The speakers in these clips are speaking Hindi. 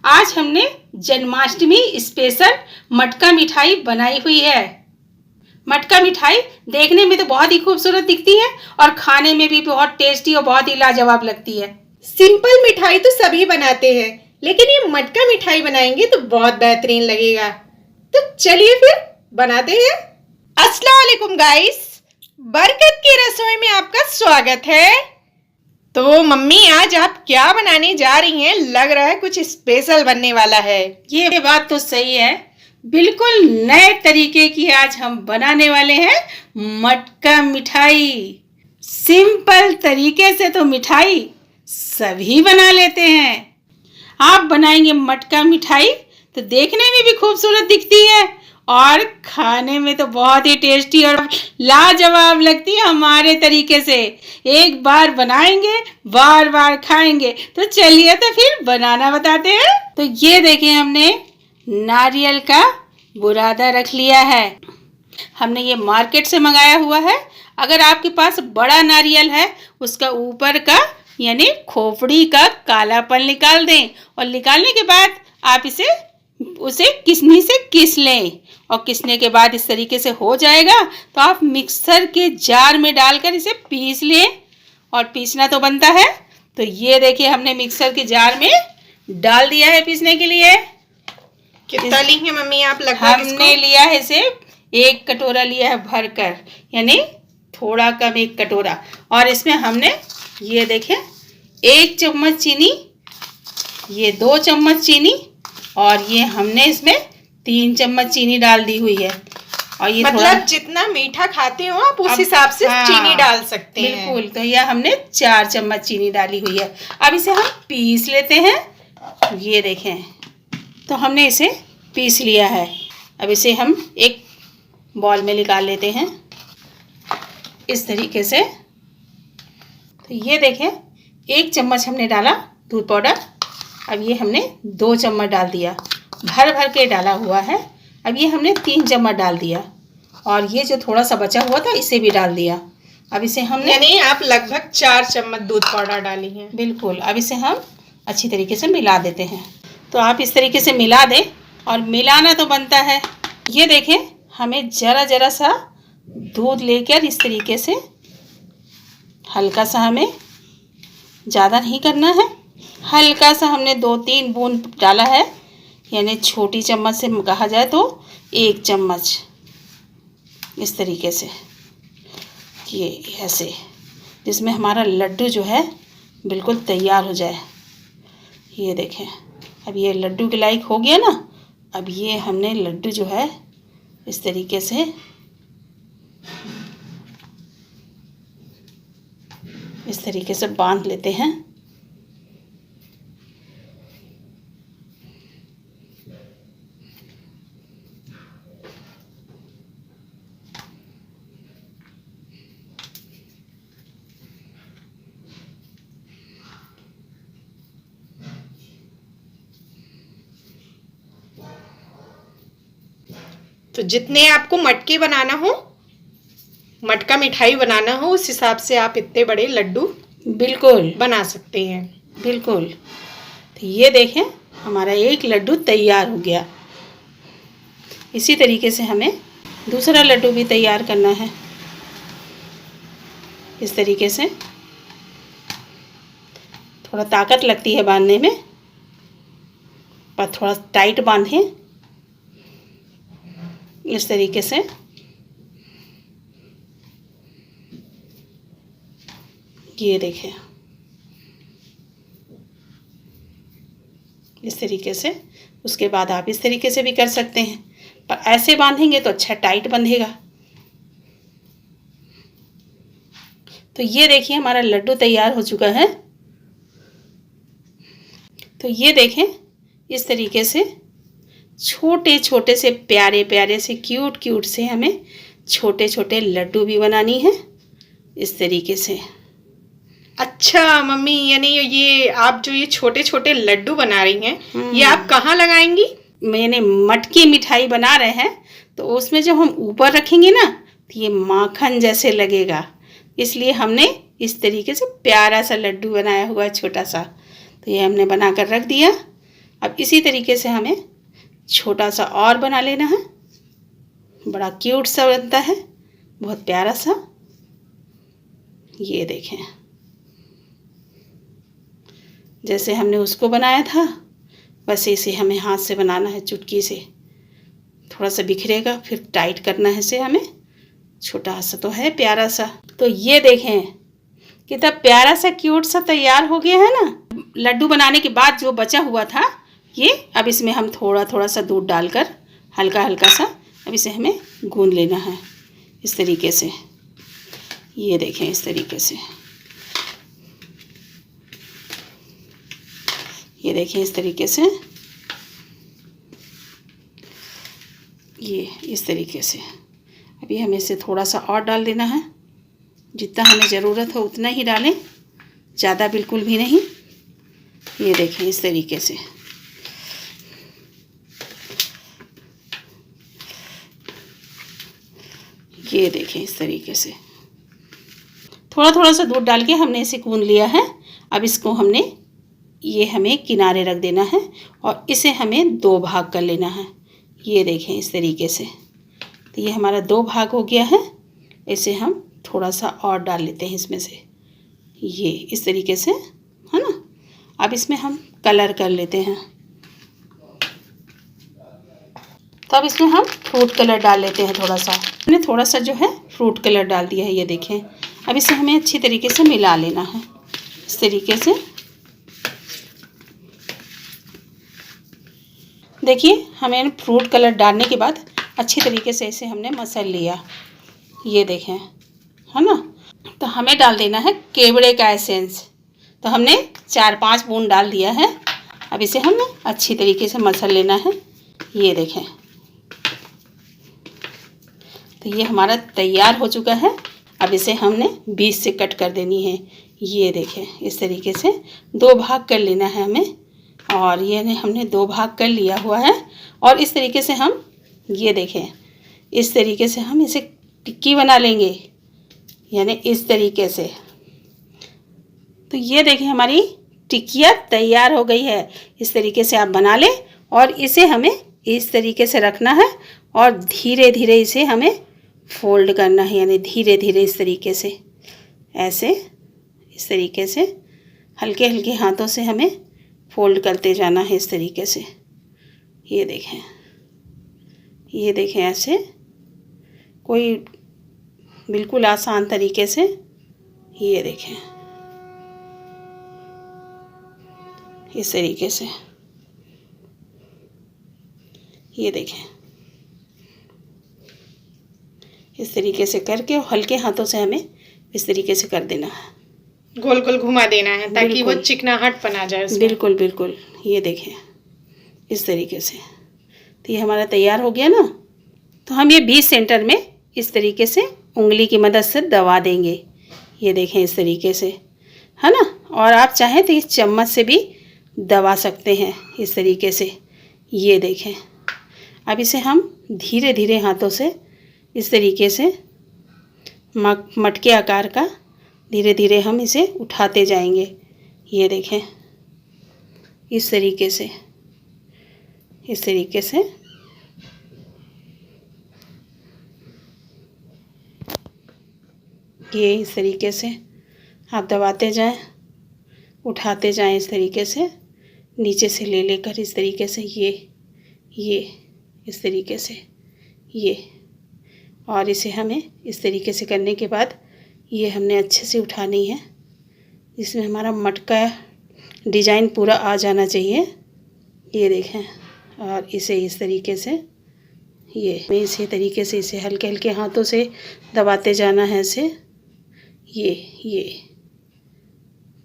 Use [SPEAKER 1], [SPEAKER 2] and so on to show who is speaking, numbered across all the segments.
[SPEAKER 1] आज हमने जन्माष्टमी स्पेशल मटका मिठाई बनाई हुई है। मटका मिठाई देखने में तो बहुत ही खूबसूरत दिखती है और खाने में भी बहुत टेस्टी और बहुत ही लाजवाब लगती है।
[SPEAKER 2] सिंपल मिठाई तो सभी बनाते हैं, लेकिन ये मटका मिठाई बनाएंगे तो बहुत बेहतरीन लगेगा। तो चलिए फिर बनाते हैं। अस्सलाम वालेकुम गाइस, बरकत की रसोई में आपका स्वागत है। तो मम्मी आज आप क्या बनाने जा रही हैं? लग रहा है कुछ स्पेशल बनने वाला है।
[SPEAKER 1] ये बात तो सही है, बिल्कुल नए तरीके की आज हम बनाने वाले हैं मटका मिठाई। सिंपल तरीके से तो मिठाई सभी बना लेते हैं। आप बनाएंगे मटका मिठाई तो देखने में भी खूबसूरत दिखती है और खाने में तो बहुत ही टेस्टी और लाजवाब लगती है हमारे तरीके से। एक बार बनाएंगे बार बार खाएंगे। तो चलिए तो फिर बनाना बताते हैं। तो ये देखिए, हमने नारियल का बुरादा रख लिया है। हमने ये मार्केट से मंगाया हुआ है। अगर आपके पास बड़ा नारियल है, उसका ऊपर का यानी खोपड़ी का कालापन निकाल दें और निकालने के बाद आप उसे किसनी से किस लें और किसने के बाद इस तरीके से हो जाएगा तो आप मिक्सर के जार में डालकर इसे पीस लें। और पीसना तो बनता है। तो ये देखिए, हमने मिक्सर के जार में डाल दिया है पीसने के लिए।
[SPEAKER 2] कितना ली है मम्मी आप? लगभग
[SPEAKER 1] हमने लिया है इसे 1 कटोरा लिया है भरकर, यानी थोड़ा कम 1 कटोरा। और इसमें हमने ये देखें 1 चम्मच चीनी, ये 2 चम्मच चीनी और ये हमने इसमें 3 चम्मच चीनी डाल दी हुई है। और ये
[SPEAKER 2] मतलब जितना मीठा खाते हो आप उस हिसाब से चीनी डाल सकते हैं।
[SPEAKER 1] बिल्कुल। तो यह हमने 4 चम्मच चीनी डाली हुई है। अब इसे हम पीस लेते हैं। ये देखें, तो हमने इसे पीस लिया है। अब इसे हम एक बॉल में निकाल लेते हैं इस तरीके से। तो ये देखें, 1 चम्मच हमने डाला दूध पाउडर। अब ये हमने 2 चम्मच डाल दिया, भर भर के डाला हुआ है। अब ये हमने 3 चम्मच डाल दिया और ये जो थोड़ा सा बचा हुआ था इसे भी डाल दिया। अब इसे हमने,
[SPEAKER 2] यानी आप लगभग 4 चम्मच दूध पाउडर डाली है।
[SPEAKER 1] बिल्कुल। अब इसे हम अच्छी तरीके से मिला देते हैं। तो आप इस तरीके से मिला दें और मिलाना तो बनता है। ये देखें, हमें ज़रा ज़रा सा दूध लेकर इस तरीके से हल्का सा, हमें ज़्यादा नहीं करना है, हल्का सा हमने 2-3 बूंद डाला है। यानी छोटी चम्मच से कहा जाए तो 1 चम्मच, इस तरीके से, ये ऐसे, जिसमें हमारा लड्डू जो है बिल्कुल तैयार हो जाए। ये देखें, अब ये लड्डू के लायक हो गया ना। अब ये हमने लड्डू जो है इस तरीके से बांध लेते हैं।
[SPEAKER 2] तो जितने आपको मटके बनाना हो, मटका मिठाई बनाना हो, उस हिसाब से आप इतने बड़े लड्डू
[SPEAKER 1] बिल्कुल
[SPEAKER 2] बना सकते हैं।
[SPEAKER 1] बिल्कुल। तो ये देखें, हमारा एक लड्डू तैयार हो गया। इसी तरीके से हमें दूसरा लड्डू भी तैयार करना है। इस तरीके से थोड़ा ताकत लगती है बांधने में, पर थोड़ा टाइट बांधें इस तरीके से। ये देखें, इस तरीके से। उसके बाद आप इस तरीके से भी कर सकते हैं, पर ऐसे बांधेंगे तो अच्छा टाइट बंधेगा। तो ये देखिए, हमारा लड्डू तैयार हो चुका है। तो ये देखें, इस तरीके से छोटे छोटे से प्यारे प्यारे से क्यूट क्यूट से हमें छोटे छोटे लड्डू भी बनानी है इस तरीके से।
[SPEAKER 2] अच्छा मम्मी, यानी ये आप जो ये छोटे छोटे लड्डू बना रही हैं, ये आप कहाँ लगाएंगी?
[SPEAKER 1] मैंने मटकी मिठाई बना रहे हैं, तो उसमें जब हम ऊपर रखेंगे ना तो ये माखन जैसे लगेगा। इसलिए हमने इस तरीके से प्यारा सा लड्डू बनाया हुआ है, छोटा सा। तो ये हमने बना कर रख दिया। अब इसी तरीके से हमें छोटा सा और बना लेना है। बड़ा क्यूट सा बनता है, बहुत प्यारा सा। ये देखें, जैसे हमने उसको बनाया था वैसे इसे हमें हाथ से बनाना है, चुटकी से। थोड़ा सा बिखरेगा, फिर टाइट करना है इसे हमें। छोटा सा तो है, प्यारा सा। तो ये देखें कितना प्यारा सा क्यूट सा तैयार हो गया है ना। लड्डू बनाने के बाद जो बचा हुआ था ये, अब इसमें हम थोड़ा थोड़ा सा दूध डालकर हल्का हल्का सा अब इसे हमें गूंद लेना है इस तरीके से। ये देखें इस तरीके से, ये देखें इस तरीके से, ये इस तरीके से। अभी हमें इसे थोड़ा सा और डाल देना है, जितना हमें ज़रूरत हो उतना ही डालें, ज़्यादा बिल्कुल भी नहीं। ये देखें इस तरीके से। ये देखें इस तरीके से थोड़ा थोड़ा सा दूध डाल के हमने इसे गूंद लिया है। अब इसको हमें किनारे रख देना है और इसे हमें 2 भाग कर लेना है। ये देखें इस तरीके से। तो ये हमारा 2 भाग हो गया है। इसे हम थोड़ा सा और डाल लेते हैं इसमें से, ये इस तरीके से, है ना। अब इसमें हम कलर कर लेते हैं। तो अब इसमें हम फ्रूट कलर डाल लेते हैं थोड़ा सा। मैंने थोड़ा सा जो है फ्रूट कलर डाल दिया है, ये देखें। अब इसे हमें अच्छी तरीके से मिला लेना है इस तरीके से। देखिए हमें फ्रूट कलर डालने के बाद अच्छी तरीके से इसे हमने मसल लिया, ये देखें, है ना। तो हमें डाल देना है केवड़े का एसेंस। तो हमने 4-5 बूंद डाल दिया है। अब इसे हमें अच्छी तरीके से मसल लेना है, ये देखें। तो ये हमारा तैयार हो चुका है। अब इसे हमने बीच से कट कर देनी है, ये देखें इस तरीके से 2 भाग कर लेना है हमें। और ये हमने 2 भाग कर लिया हुआ है। और इस तरीके से हम, ये देखें, इस तरीके से हम इसे टिक्की बना लेंगे, यानी इस तरीके से। तो ये देखें हमारी टिक्कियाँ तैयार हो गई है। इस तरीके से आप बना लें और इसे हमें इस तरीके से रखना है और धीरे धीरे इसे हमें फोल्ड करना है, यानी धीरे धीरे इस तरीके से, ऐसे इस तरीके से हल्के हल्के हाथों से हमें फोल्ड करते जाना है इस तरीके से। ये देखें, ये देखें, ऐसे कोई बिल्कुल आसान तरीके से, ये देखें इस तरीके से, ये देखें इस तरीके से करके हल्के हाथों से हमें इस तरीके से कर देना है,
[SPEAKER 2] गोल गोल घुमा देना है ताकि वो चिकनाहट बना जाए उसमें।
[SPEAKER 1] बिल्कुल बिल्कुल, ये देखें इस तरीके से। तो ये हमारा तैयार हो गया ना। तो हम ये बीच सेंटर में इस तरीके से उंगली की मदद से दबा देंगे, ये देखें इस तरीके से, है ना। और आप चाहें तो इस चम्मच से भी दबा सकते हैं इस तरीके से, ये देखें। अब इसे हम धीरे धीरे हाथों से इस तरीके से मटके आकार का धीरे धीरे हम इसे उठाते जाएंगे, ये देखें इस तरीके से, इस तरीके से। ये इस तरीके से आप दबाते जाएं, उठाते जाएं इस तरीके से, नीचे से ले लेकर इस तरीके से, ये इस तरीके से, ये। और इसे हमें इस तरीके से करने के बाद ये हमने अच्छे से उठानी है, जिसमें हमारा मटका डिजाइन पूरा आ जाना चाहिए, ये देखें। और इसे इस तरीके से, ये इसी तरीके से इसे हल्के हल्के हाथों से दबाते जाना है इसे, ये।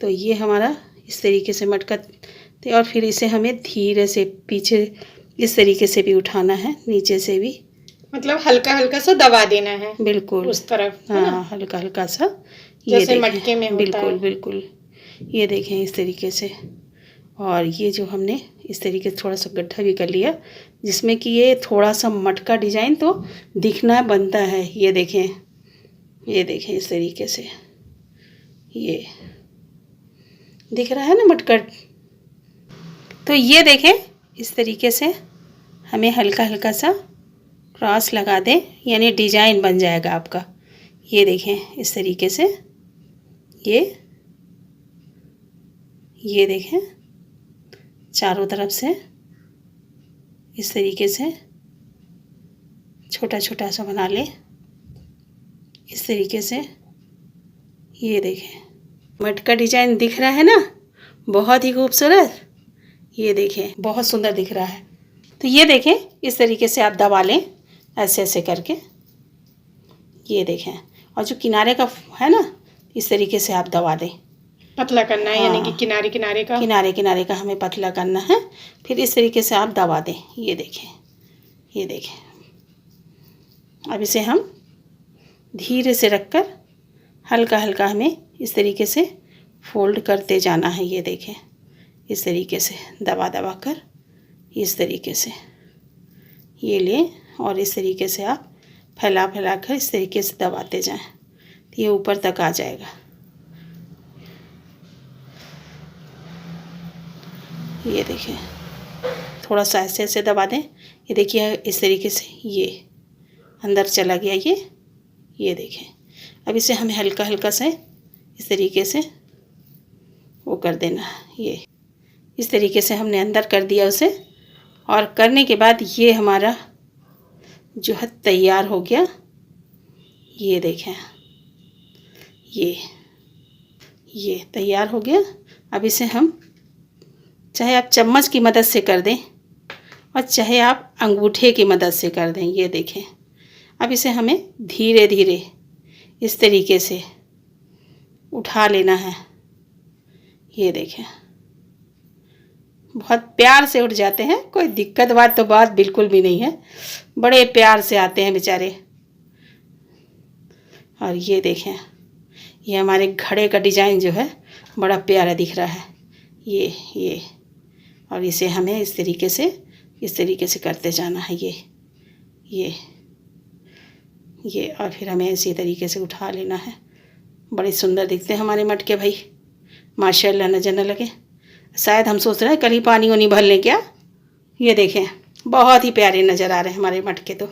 [SPEAKER 1] तो ये हमारा इस तरीके से मटका। और फिर इसे हमें धीरे से पीछे इस तरीके से भी उठाना है, नीचे से भी,
[SPEAKER 2] मतलब हल्का हल्का सा दबा देना है,
[SPEAKER 1] बिल्कुल
[SPEAKER 2] उस तरफ।
[SPEAKER 1] हाँ, हल्का हल्का सा,
[SPEAKER 2] जैसे मटके में होता
[SPEAKER 1] बिल्कुल
[SPEAKER 2] है।
[SPEAKER 1] बिल्कुल, ये देखें इस तरीके से। और ये जो हमने इस तरीके से थोड़ा सा गड्ढा भी कर लिया, जिसमें कि ये थोड़ा सा मटका डिजाइन तो दिखना बनता है, ये देखें, ये देखें इस तरीके से, ये दिख रहा है ना मटका। तो ये देखें इस तरीके से हमें हल्का हल्का सा क्रॉस लगा दें, यानी डिजाइन बन जाएगा आपका। ये देखें इस तरीके से, ये देखें चारों तरफ से इस तरीके से छोटा छोटा सा बना लें इस तरीके से। ये देखें मटका डिजाइन दिख रहा है ना, बहुत ही खूबसूरत। ये देखें बहुत सुंदर दिख रहा है। तो ये देखें इस तरीके से आप दबा लें ऐसे ऐसे करके। ये देखें, और जो किनारे का है ना, इस तरीके से आप दबा दें।
[SPEAKER 2] पतला करना है, यानी कि
[SPEAKER 1] हाँ,
[SPEAKER 2] किनारे
[SPEAKER 1] किनारे का हमें पतला करना है। फिर इस तरीके से आप दबा दें। ये देखें, ये देखें। अब इसे हम धीरे से रखकर हल्का हल्का हमें इस तरीके से फोल्ड करते जाना है। ये देखें इस तरीके से दबा दबा कर इस तरीके से ये लें, और इस तरीके से आप फैला फैला कर इस तरीके से दबाते जाएं तो ये ऊपर तक आ जाएगा। ये देखें, थोड़ा सा ऐसे ऐसे दबा दें। ये देखिए इस तरीके से ये अंदर चला गया। ये देखें। अब इसे हमें हल्का हल्का से इस तरीके से वो कर देना। ये इस तरीके से हमने अंदर कर दिया उसे, और करने के बाद ये हमारा जो है तैयार हो गया। ये देखें, ये तैयार हो गया। अब इसे हम चाहे आप चम्मच की मदद से कर दें और चाहे आप अंगूठे की मदद से कर दें। ये देखें। अब इसे हमें धीरे धीरे इस तरीके से उठा लेना है। ये देखें, बहुत प्यार से उठ जाते हैं, कोई दिक्कत बात बिल्कुल भी नहीं है। बड़े प्यार से आते हैं बेचारे। और ये देखें, ये हमारे घड़े का डिजाइन जो है बड़ा प्यारा दिख रहा है। ये और इसे हमें इस तरीके से करते जाना है। ये और फिर हमें इसी तरीके से उठा लेना है। बड़े सुंदर दिखते हैं हमारे मटके भाई, माशाल्लाह, नजर न लगे। शायद हम सोच रहे हैं कल ही पानी वानी भर लें क्या। ये देखें, बहुत ही प्यारे नज़र आ रहे हैं हमारे मटके, तो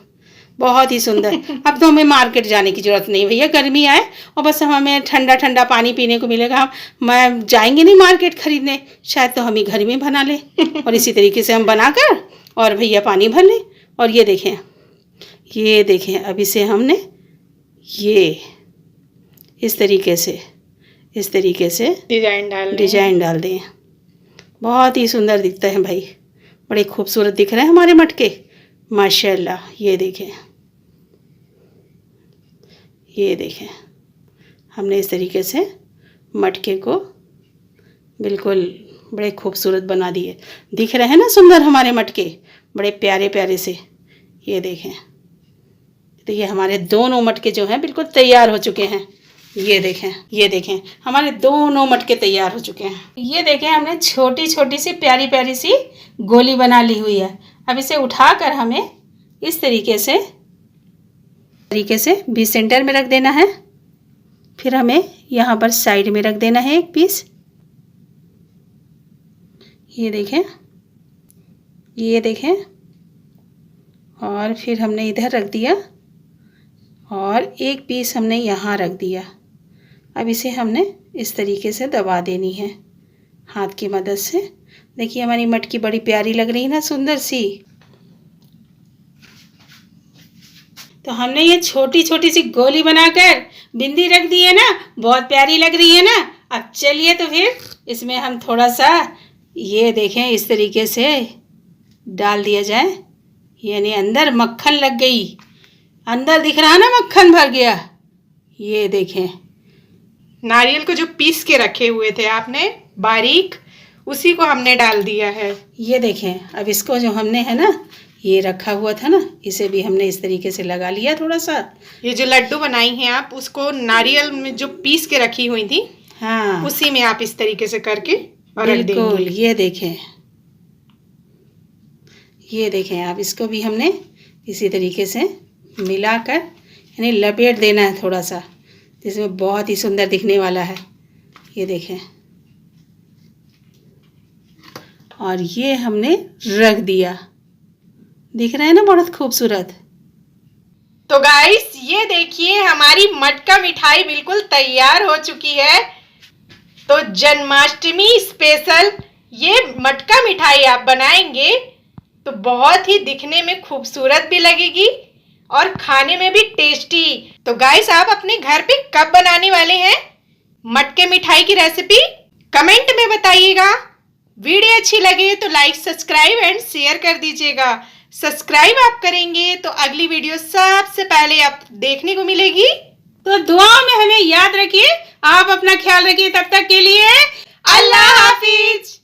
[SPEAKER 1] बहुत ही सुंदर। अब तो हमें मार्केट जाने की ज़रूरत नहीं भैया, गर्मी आए और बस हमें ठंडा ठंडा पानी पीने को मिलेगा। मैं जाएंगे नहीं मार्केट खरीदने, शायद तो हम ही घर में बना लें और इसी तरीके से हम बनाकर और भैया पानी भर लें। और ये देखें, अब इसे हमने ये इस तरीके से डिजाइन डाल दें। बहुत ही सुंदर दिखता है भाई, बड़े खूबसूरत दिख रहे हैं हमारे मटके, माशाल्लाह। ये देखें, हमने इस तरीके से मटके को बिल्कुल बड़े खूबसूरत बना दिए। दिख रहे हैं ना सुंदर हमारे मटके, बड़े प्यारे प्यारे से। ये देखें, तो ये हमारे दोनों मटके जो हैं बिल्कुल तैयार हो चुके हैं। ये देखें हमारे दोनों मटके तैयार हो चुके हैं। ये देखें, हमने छोटी छोटी सी प्यारी प्यारी सी गोली बना ली हुई है। अब इसे उठाकर हमें इस तरीके से भी सेंटर में रख देना है। फिर हमें यहाँ पर साइड में रख देना है एक पीस। ये देखें, और फिर हमने इधर रख दिया और एक पीस हमने यहाँ रख दिया। अब इसे हमने इस तरीके से दबा देनी है हाथ की मदद से। देखिए हमारी मटकी बड़ी प्यारी लग रही है ना, सुंदर सी। तो हमने ये छोटी छोटी सी गोली बनाकर बिंदी रख दी है ना, बहुत प्यारी लग रही है ना। अब चलिए तो फिर इसमें हम थोड़ा सा ये देखें इस तरीके से डाल दिया जाए, यानी अंदर मक्खन लग गई। अंदर दिख रहा ना मक्खन भर गया। ये देखें,
[SPEAKER 2] नारियल को जो पीस के रखे हुए थे आपने बारीक, उसी को हमने डाल दिया है।
[SPEAKER 1] ये देखें, अब इसको जो हमने है ना ये रखा हुआ था ना, इसे भी हमने इस तरीके से लगा लिया थोड़ा सा।
[SPEAKER 2] ये जो लड्डू बनाई हैं आप, उसको नारियल में जो पीस के रखी हुई थी,
[SPEAKER 1] हाँ,
[SPEAKER 2] उसी में आप इस तरीके से करके रख देंगे।
[SPEAKER 1] बिल्कुल। ये देखें आप, इसको भी हमने इसी तरीके से मिलाकर यानी लपेट देना है थोड़ा सा, जिसमें बहुत ही सुंदर दिखने वाला है। ये देखें, और ये हमने रख दिया। दिख रहा है ना, बहुत खूबसूरत।
[SPEAKER 2] तो गाइस ये देखिए हमारी मटका मिठाई बिल्कुल तैयार हो चुकी है। तो जन्माष्टमी स्पेशल ये मटका मिठाई आप बनाएंगे तो बहुत ही दिखने में खूबसूरत भी लगेगी और खाने में भी टेस्टी। तो गाइस आप अपने घर पे कब बनाने वाले हैं मटके मिठाई की रेसिपी कमेंट में बताइएगा। वीडियो अच्छी लगे तो लाइक सब्सक्राइब एंड शेयर कर दीजिएगा। सब्सक्राइब आप करेंगे तो अगली वीडियो सबसे पहले आप देखने को मिलेगी।
[SPEAKER 1] तो दुआओं में हमें याद रखिए। आप अपना ख्याल रखिए। तब तक के लिए
[SPEAKER 2] अल्लाह हाफिज।